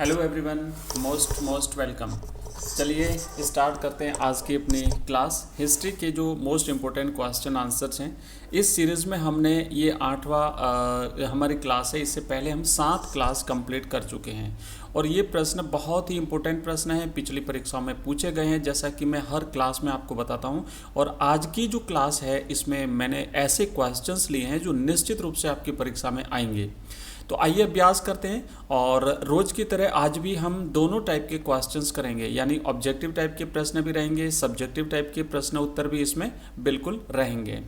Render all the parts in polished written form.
Hello everyone, most most welcome. चलिए start करते हैं आज की अपनी क्लास। हिस्ट्री के जो मोस्ट इम्पोर्टेंट क्वेश्चन आंसर्स हैं इस सीरीज़ में हमने ये 8वां हमारी क्लास है। इससे पहले हम 7 क्लास कंप्लीट कर चुके हैं और ये प्रश्न बहुत ही इम्पोर्टेंट प्रश्न है, पिछली परीक्षाओं में पूछे गए हैं, जैसा कि मैं हर क्लास में आपको बताता हूँ। और आज की जो क्लास है इसमें मैंने ऐसे क्वेश्चंस लिए हैं जो निश्चित रूप से आपकी परीक्षा में आएंगे। तो आइए अभ्यास करते हैं और रोज़ की तरह आज भी हम दोनों टाइप के क्वेश्चंस करेंगे, यानी ऑब्जेक्टिव टाइप के प्रश्न भी रहेंगे, सब्जेक्टिव टाइप के प्रश्न उत्तर भी इसमें बिल्कुल रहेंगे।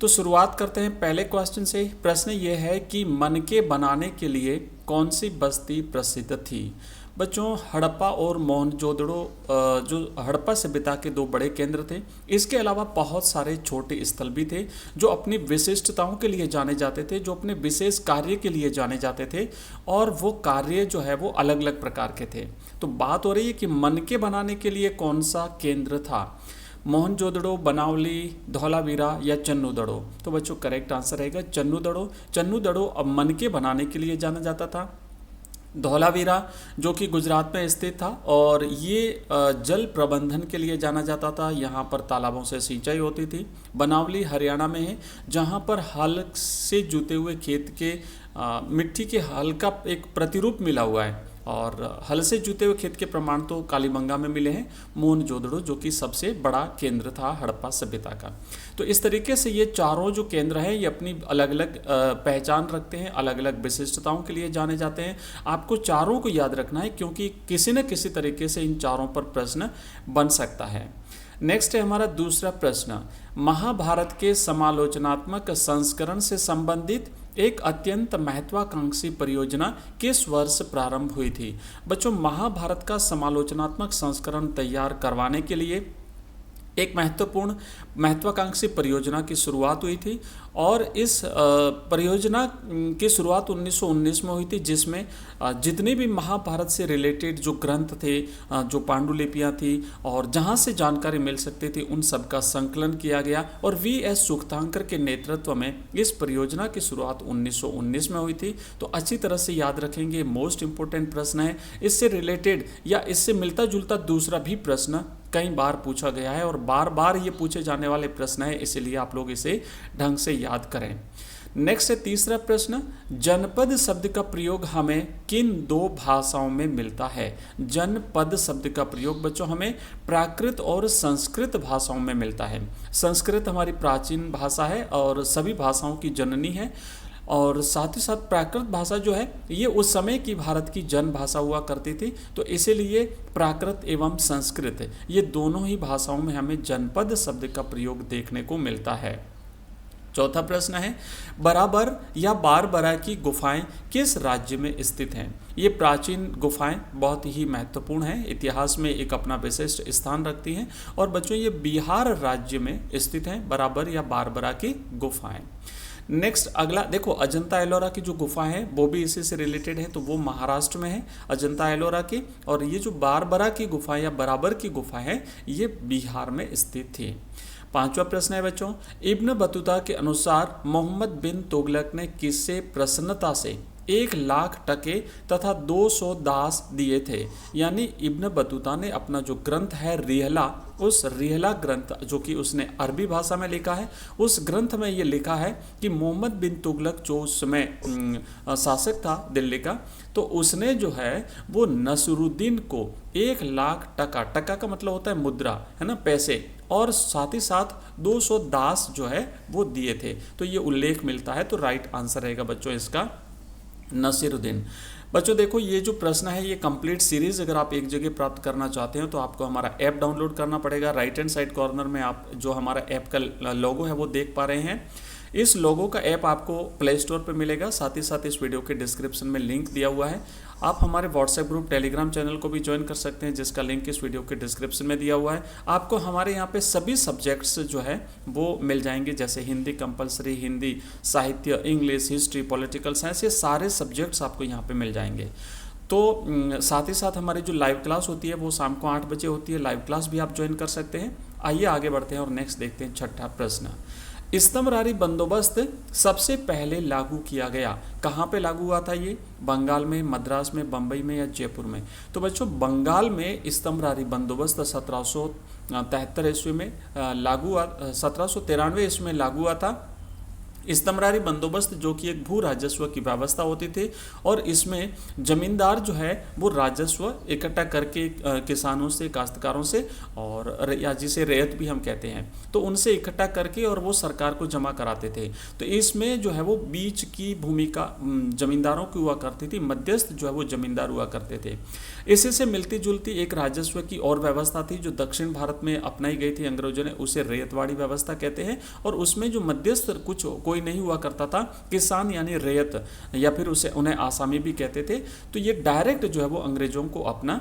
तो शुरुआत करते हैं पहले क्वेश्चन से। प्रश्न ये है कि मनके बनाने के लिए कौन सी बस्ती प्रसिद्ध थी। बच्चों, हड़प्पा और मोहनजोदड़ो जो हड़प्पा सभ्यता के दो बड़े केंद्र थे। इसके अलावा बहुत सारे छोटे स्थल भी थे जो अपनी विशिष्टताओं के लिए जाने जाते थे, जो अपने विशेष कार्य के लिए जाने जाते थे, और वो कार्य जो है वो अलग अलग प्रकार के थे। तो बात हो रही है कि मनके बनाने के लिए कौन सा केंद्र था, मोहनजोदड़ो, बनावली, धौलावीरा या चन्नूदड़ो। तो बच्चों करेक्ट आंसर रहेगा चन्नूदड़ो। चन्नूदड़ो अब मनके बनाने के लिए जाना जाता था। धौलावीरा जो कि गुजरात में स्थित था और ये जल प्रबंधन के लिए जाना जाता था, यहाँ पर तालाबों से सिंचाई होती थी। बनावली हरियाणा में है, जहाँ पर हल से जुते हुए खेत के मिट्टी के हल का एक प्रतिरूप मिला हुआ है, और हल से जुते हुए खेत के प्रमाण तो कालीबंगा में मिले हैं। मोहनजोदड़ो जो कि सबसे बड़ा केंद्र था हड़प्पा सभ्यता का। तो इस तरीके से ये चारों जो केंद्र हैं ये अपनी अलग अलग पहचान रखते हैं, अलग अलग विशिष्टताओं के लिए जाने जाते हैं। आपको चारों को याद रखना है क्योंकि किसी न किसी तरीके से इन चारों पर प्रश्न बन सकता है। नेक्स्ट है हमारा दूसरा प्रश्न, महाभारत के समालोचनात्मक संस्करण से संबंधित एक अत्यंत महत्वाकांक्षी परियोजना किस वर्ष प्रारंभ हुई थी। बच्चों, महाभारत का समालोचनात्मक संस्करण तैयार करवाने के लिए एक महत्वाकांक्षी परियोजना की शुरुआत हुई थी, और इस परियोजना की शुरुआत 1919 में हुई थी, जिसमें जितने भी महाभारत से रिलेटेड जो ग्रंथ थे, जो पांडुलिपियाँ थी और जहाँ से जानकारी मिल सकती थी, उन सब का संकलन किया गया। और वी.एस. सुखतांकर के नेतृत्व में इस परियोजना की शुरुआत 1919 में हुई थी। तो अच्छी तरह से याद रखेंगे, मोस्ट इंपॉर्टेंट प्रश्न है। इससे रिलेटेड या इससे मिलता जुलता दूसरा भी प्रश्न कई बार पूछा गया है और बार बार ये पूछे जाने वाले प्रश्न है, इसीलिए आप लोग इसे ढंग से याद करें। नेक्स्ट है तीसरा प्रश्न, जनपद शब्द का प्रयोग हमें किन दो भाषाओं में मिलता है। जनपद शब्द का प्रयोग बच्चों हमें प्राकृत और संस्कृत भाषाओं में मिलता है। संस्कृत हमारी प्राचीन भाषा है और सभी भाषाओं की जननी है, और साथ ही साथ प्राकृत भाषा जो है ये उस समय की भारत की जन भाषा हुआ करती थी। तो इसीलिए प्राकृत एवं संस्कृत ये दोनों ही भाषाओं में हमें जनपद शब्द का प्रयोग देखने को मिलता है। चौथा प्रश्न है, बराबर या बारबरा की गुफाएं किस राज्य में स्थित हैं। ये प्राचीन गुफाएं बहुत ही महत्वपूर्ण हैं, इतिहास में एक अपना विशिष्ट स्थान रखती हैं, और बच्चों ये बिहार राज्य में स्थित हैं, बराबर या बारबरा की गुफाएं। नेक्स्ट अगला देखो, अजंता एलोरा की जो गुफा है वो भी इसी से रिलेटेड है, तो वो महाराष्ट्र में है अजंता एलोरा की, और ये जो बारबरा की गुफा या बराबर की गुफा है ये बिहार में स्थित थी। पांचवा प्रश्न है बच्चों, इब्न बतूता के अनुसार मोहम्मद बिन तुगलक ने किससे प्रसन्नता से 1,00,000 टके तथा 200 दास दिए थे। यानी इब्न बतूता ने अपना जो ग्रंथ है रिहला, उस रिहला ग्रंथ जो कि उसने अरबी भाषा में लिखा है, उस ग्रंथ में ये लिखा है कि मोहम्मद बिन तुगलक जो उस समय शासक था दिल्ली का, तो उसने जो है वो नसरुद्दीन को 1,00,000 टका, टका का मतलब होता है मुद्रा, है ना, पैसे, और साथ ही साथ 200 दास जो है वो दिए थे। तो ये उल्लेख मिलता है, तो राइट आंसर रहेगा बच्चों इसका नसीरुद्दीन। बच्चों देखो, ये जो प्रश्न है ये कंप्लीट सीरीज अगर आप एक जगह प्राप्त करना चाहते हो तो आपको हमारा ऐप डाउनलोड करना पड़ेगा। राइट हैंड साइड कॉर्नर में आप जो हमारा ऐप का लोगो है वो देख पा रहे हैं। इस लोगो का ऐप आपको प्ले स्टोर पर मिलेगा, साथ ही साथ इस वीडियो के डिस्क्रिप्शन में लिंक दिया हुआ है। आप हमारे व्हाट्सएप ग्रुप, टेलीग्राम चैनल को भी ज्वाइन कर सकते हैं, जिसका लिंक इस वीडियो के डिस्क्रिप्शन में दिया हुआ है। आपको हमारे यहाँ पे सभी सब्जेक्ट्स जो है वो मिल जाएंगे, जैसे हिंदी कंपलसरी, हिंदी, साहित्य, इंग्लिश, हिस्ट्री, पॉलिटिकल साइंस, ये सारे सब्जेक्ट्स आपको यहाँ पे मिल जाएंगे। तो साथ ही साथ हमारी जो लाइव क्लास होती है वो शाम को 8 बजे होती है, लाइव क्लास भी आप ज्वाइन कर सकते हैं। आइए आगे बढ़ते हैं और नेक्स्ट देखते हैं छठा प्रश्न। स्तंभरारी बंदोबस्त सबसे पहले लागू किया गया, कहाँ पे लागू हुआ था ये? बंगाल में, मद्रास में, बम्बई में या जयपुर में? तो बच्चों बंगाल में स्तंभरारी बंदोबस्त 1773 ईस्वी में लागू हुआ, 1793 ईस्वी में लागू हुआ था। स्तंभरारी बंदोबस्त जो कि एक भू राजस्व की व्यवस्था होती थी और इसमें जमींदार जो है वो राजस्व इकट्ठा करके किसानों से, काश्तकारों से, और या जिसे रैयत भी हम कहते हैं, तो उनसे इकट्ठा करके और वो सरकार को जमा कराते थे। तो इसमें जो है वो बीच की भूमिका जमींदारों की हुआ करती थी, मध्यस्थ जो है वो जमींदार हुआ करते थे। इसी से मिलती जुलती एक राजस्व की और व्यवस्था थी जो दक्षिण भारत में अपनाई गई थी अंग्रेजों ने, उसे रैयतवाड़ी व्यवस्था कहते हैं। और उसमें जो मध्यस्थ कुछ कोई नहीं हुआ करता था, किसान यानी रैयत, या फिर उसे उन्हें आसामी भी कहते थे, तो ये डायरेक्ट जो है वो अंग्रेजों को अपना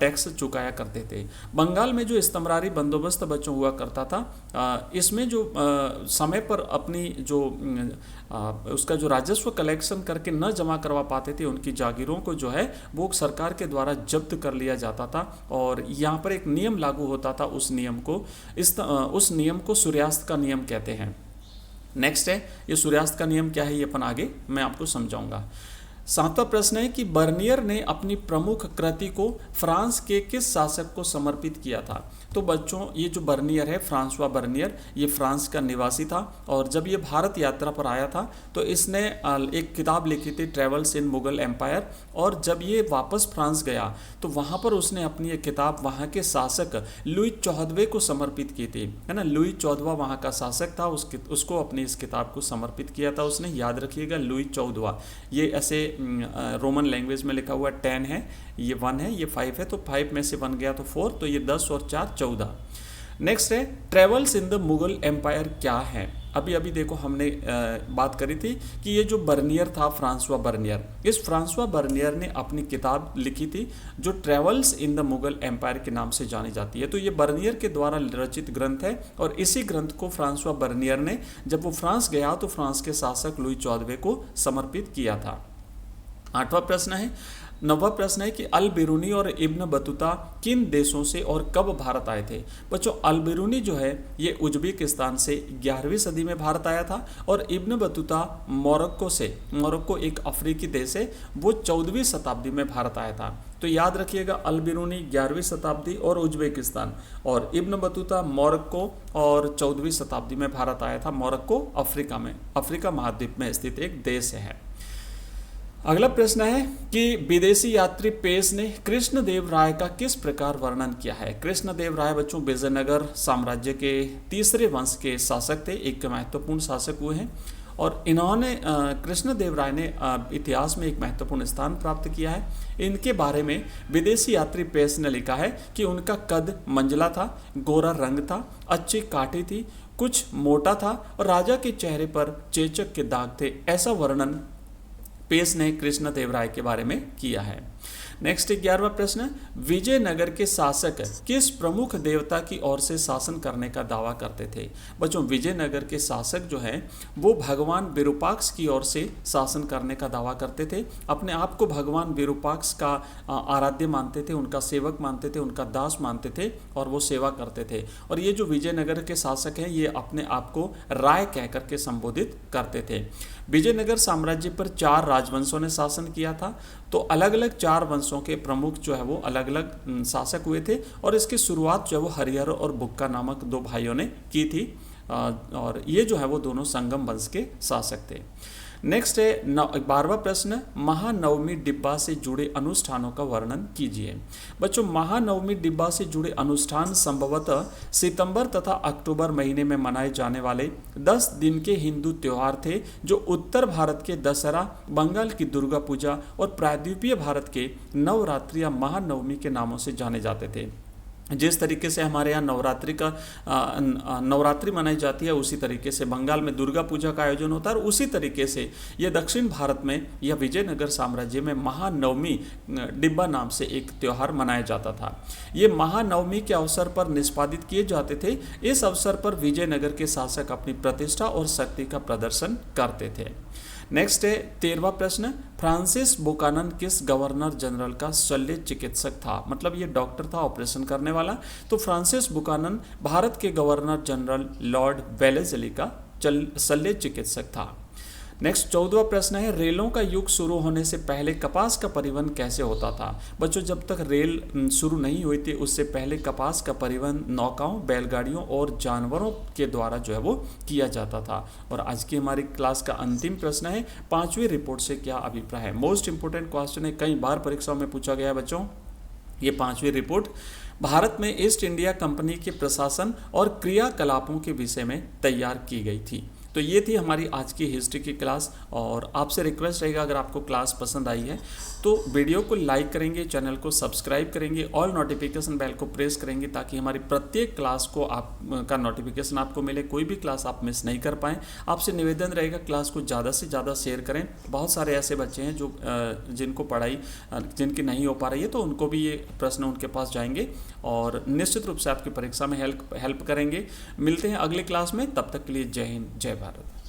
टैक्स चुकाया करते थे। बंगाल में जो स्तंभरारी बंदोबस्त बच्चों हुआ करता था, इसमें जो समय पर अपनी जो उसका जो राजस्व कलेक्शन करके न जमा करवा पाते थे, उनकी जागीरों को जो है वो सरकार के द्वारा जब्त कर लिया जाता था। और यहाँ पर एक नियम लागू होता था, उस नियम को सूर्यास्त का नियम कहते हैं। नेक्स्ट है, ये सूर्यास्त का नियम क्या है ये अपन आगे मैं आपको समझाऊंगा। 7वां प्रश्न है कि बर्नियर ने अपनी प्रमुख कृति को फ्रांस के किस शासक को समर्पित किया था? तो बच्चों ये जो बर्नियर है, फ्रांसवा बर्नियर, ये फ्रांस का निवासी था और जब ये भारत यात्रा पर आया था तो इसने एक किताब लिखी थी, ट्रेवल्स इन मुगल एम्पायर। और जब ये वापस फ्रांस गया तो वहाँ पर उसने अपनी एक किताब वहाँ के शासक लुई 14वें को समर्पित की थी, है ना। लुई 14वां वहाँ का शासक था, उसको अपनी इस किताब को समर्पित किया था उसने। याद रखिएगा, लुई 14वां, ये ऐसे रोमन लैंग्वेज में लिखा हुआ 10 है, ये 1 है, ये 5 है, तो 5 में से 1 गया तो 4, तो ये 10 और 4 14। नेक्स्ट है, travels in the Mughal empire क्या है? अभी अभी देखो हमने बात करी थी कि ये जो बर्नियर था, फ्रांसवा बर्नियर, इस फ्रांसवा बर्नियर ने अपनी किताब लिखी थी जो travels in the Mughal empire के नाम से जानी जाती है। तो ये बर्नियर के द्वारा रचित ग्रंथ है और इसी ग्रंथ को फ्रांसवा बर्नियर ने जब वो फ्रांस गया तो फ्रांस के शासक लुई 14वें को समर्पित किया था। 8वां प्रश्न है, 9वां प्रश्न है कि अल बिरूनी और इब्न बतूता किन देशों से और कब भारत आए थे? बच्चों अल बिरूनी जो है ये उज्बेकिस्तान से 11वीं सदी में भारत आया था और इब्न बतूता मोरक्को से, मोरक्को एक अफ्रीकी देश है, वो 14वीं शताब्दी में भारत आया था। तो याद रखिएगा, अल बिरूनी 11वीं शताब्दी और उज्बेकिस्तान, और इब्न बतूता मोरक्को और 14वीं शताब्दी में भारत आया था। मोरक्को अफ्रीका में, अफ्रीका महाद्वीप में स्थित एक देश है। अगला प्रश्न है कि विदेशी यात्री पेश ने कृष्णदेव राय का किस प्रकार वर्णन किया है? कृष्णदेव राय बच्चों विजयनगर साम्राज्य के तीसरे वंश के शासक थे, एक महत्वपूर्ण शासक हुए हैं और इन्होंने कृष्णदेव राय ने इतिहास में एक महत्वपूर्ण स्थान प्राप्त किया है। इनके बारे में विदेशी यात्री पेश ने लिखा है कि उनका कद मंझला था, गोरा रंग था, अच्छी काठी थी, कुछ मोटा था और राजा के चेहरे पर चेचक के दाग थे। ऐसा वर्णन पेश ने कृष्णदेव राय के बारे में किया है। नेक्स्ट 11वां प्रश्न, विजयनगर के शासक किस प्रमुख देवता की ओर से शासन करने का दावा करते थे? बच्चों विजयनगर के शासक जो हैं वो भगवान विरूपाक्ष की ओर से शासन करने का दावा करते थे। अपने आप को भगवान विरूपाक्ष का आराध्य मानते थे, उनका सेवक मानते थे, उनका दास मानते थे और वो सेवा करते थे। और ये जो विजयनगर के शासक हैं ये अपने आप को राय कहकर के संबोधित करते थे। विजयनगर साम्राज्य पर 4 राजवंशों ने शासन किया था, तो अलग अलग 4 वंशों के प्रमुख जो है वो अलग अलग शासक हुए थे और इसकी शुरुआत जो है वो हरिहर और बुक्का नामक 2 भाइयों ने की थी और ये जो है वो दोनों संगम वंश के शासक थे। नेक्स्ट है 12वां प्रश्न, महानवमी डिब्बा से जुड़े अनुष्ठानों का वर्णन कीजिए। बच्चों महानवमी डिब्बा से जुड़े अनुष्ठान संभवतः सितंबर तथा अक्टूबर महीने में मनाए जाने वाले 10 दिन के हिंदू त्योहार थे जो उत्तर भारत के दशहरा, बंगाल की दुर्गा पूजा और प्रायद्वीपीय भारत के नवरात्रि या महानवमी के नामों से जाने जाते थे। जिस तरीके से हमारे यहाँ नवरात्रि मनाई जाती है उसी तरीके से बंगाल में दुर्गा पूजा का आयोजन होता है और उसी तरीके से ये दक्षिण भारत में या विजयनगर साम्राज्य में महानवमी डिब्बा नाम से एक त्यौहार मनाया जाता था। ये महानवमी के अवसर पर निष्पादित किए जाते थे। इस अवसर पर विजयनगर के शासक अपनी प्रतिष्ठा और शक्ति का प्रदर्शन करते थे। नेक्स्ट है 13वां प्रश्न, फ्रांसिस बुकानन किस गवर्नर जनरल का शल्य चिकित्सक था? मतलब ये डॉक्टर था, ऑपरेशन करने वाला। तो फ्रांसिस बुकानन भारत के गवर्नर जनरल लॉर्ड वेलेस्ली का शल्य चिकित्सक था। नेक्स्ट 14वां प्रश्न है, रेलों का युग शुरू होने से पहले कपास का परिवहन कैसे होता था? बच्चों, जब तक रेल शुरू नहीं हुई थी उससे पहले कपास का परिवहन नौकाओं, बैलगाड़ियों और जानवरों के द्वारा जो है वो किया जाता था। और आज की हमारी क्लास का अंतिम प्रश्न है, 5वीं रिपोर्ट से क्या अभिप्राय है? मोस्ट इंपोर्टेंट क्वेश्चन है, कई बार परीक्षाओं में पूछा गया है बच्चों। ये 5वीं रिपोर्ट भारत में ईस्ट इंडिया कंपनी के प्रशासन और क्रियाकलापों के विषय में तैयार की गई थी। तो ये थी हमारी आज की हिस्ट्री की क्लास। और आपसे रिक्वेस्ट रहेगा, अगर आपको क्लास पसंद आई है तो वीडियो को लाइक करेंगे, चैनल को सब्सक्राइब करेंगे, ऑल नोटिफिकेशन बेल को प्रेस करेंगे ताकि हमारी प्रत्येक क्लास को आपका नोटिफिकेशन आपको मिले, कोई भी क्लास आप मिस नहीं कर पाएँ। आपसे निवेदन रहेगा क्लास को ज़्यादा से ज़्यादा शेयर करें। बहुत सारे ऐसे बच्चे हैं जो जिनको पढ़ाई जिनकी नहीं हो पा रही है, तो उनको भी ये प्रश्न उनके पास जाएंगे और निश्चित रूप से आपकी परीक्षा में हेल्प करेंगे। मिलते हैं अगली क्लास में, तब तक के लिए जय हिंद, जय भारत।